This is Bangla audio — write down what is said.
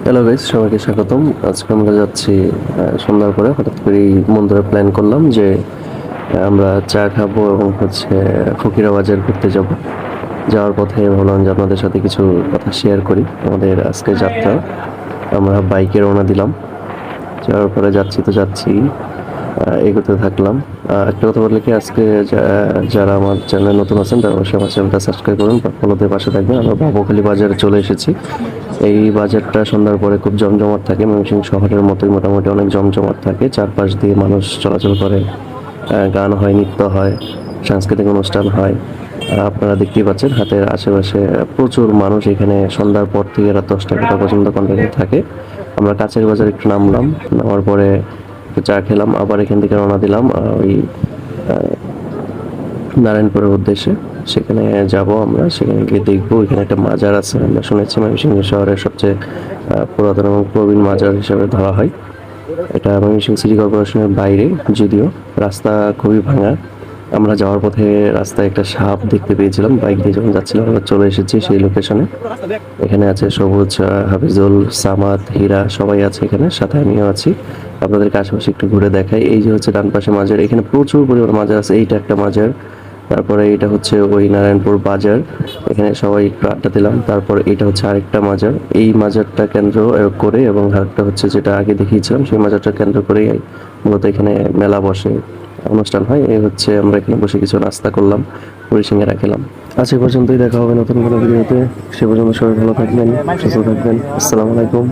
হ্যালো গাইস, সবাইকে স্বাগতম। আজকে আমরা যাচ্ছি সন্ধ্যার পরে হঠাৎ করে মন ধরে প্ল্যান করলাম যে আমরা চা খাবো এবং ফকিরা বাজার ঘুরতে যাব। যাওয়ার পথে ভাবলাম যে আপনাদের সাথে কিছু কথা শেয়ার করি। আমাদের আজকে যাত্রা, আমরা বাইকে রওনা দিলাম। যাওয়ার পরে যাচ্ছি এগোতে থাকলাম। একটা কথা বললে কি, আজকে যারা আমার চ্যানেলে নতুন আছেন তারা অবশ্যই আমার চ্যানেলটা সাবস্ক্রাইব করুন, ফলোতে পাশে থাকবেন। আমরা বাবুখালী বাজারে চলে এসেছি। এই বাজারটা সন্ধ্যার পরে খুব জমজমাট থাকে, ময়মনসিংহ শহরের মতোই মোটামুটি অনেক জমজমাট থাকে। চারপাশ দিয়ে মানুষ চলাচল করে, গান হয়, নৃত্য হয়, সাংস্কৃতিক অনুষ্ঠান হয়। আপনারা দেখতেই পাচ্ছেন হাতের আশেপাশে প্রচুর মানুষ এখানে সন্ধ্যার পর থেকে রাত 10টা পর্যন্ত কন্টিনিউ থাকে। আমরা কাছের বাজার একটু নামলাম, নামার পরে একটু চা খেলাম, আবার এখান থেকে রওনা দিলাম ওই নারায়ণপুরের উদ্দেশ্যে। সেখানে যাব আমরা, সেখানে গিয়ে দেখবো এখানে একটা মাজার আছে। আমরা শুনেছি ময়মনসিংহ শহরের সবচেয়ে পুরাতন এবং প্রবীণ মাজার হিসেবে ধরা হয়। এটা ময়মনসিংহ সিটি কর্পোরেশনের বাইরে, যদিও রাস্তা খুবই ভাঙা। আমরা যাওয়ার পথে রাস্তায় একটা সাপ দেখতে পেয়েছিলাম, বাইক দিয়ে যখন যাচ্ছিলাম। আমরা চলে এসেছি সেই লোকেশনে। এখানে আছে সবুজ, হাফিজুল, সামাদ, হীরা সবাই আছে এখানে, সাথে আমিও আছি। আপনাদেরকে আশেপাশে একটু ঘুরে দেখাই। এই যে হচ্ছে ডান পাশে মাজার, এখানে প্রচুর পরিমাণ মাজার আছে। এইটা একটা মাজার, তারপরে এটা হচ্ছে ওই নারায়ণপুর বাজার, এখানে সবাই একটু আড্ডা দিলাম। তারপর এটা হচ্ছে আরেকটা মাজার, এই মাজারটা কেন্দ্র করে, এবং আরেকটা হচ্ছে যেটা আগে দেখিয়েছিলাম সেই মাজারটা কেন্দ্র করেই মূলত এখানে মেলা বসে, অনুষ্ঠান হয়। এই হচ্ছে আমরা এখানে বসে কিছু নাস্তা করলাম, মুড়ি সিঙ্গারা খেলাম। আজ এ পর্যন্তই, দেখা হবে নতুন কোনো ভিডিওতে। সে পর্যন্ত সবাই ভালো থাকবেন, সুস্থ থাকবেন। আসসালামু আলাইকুম।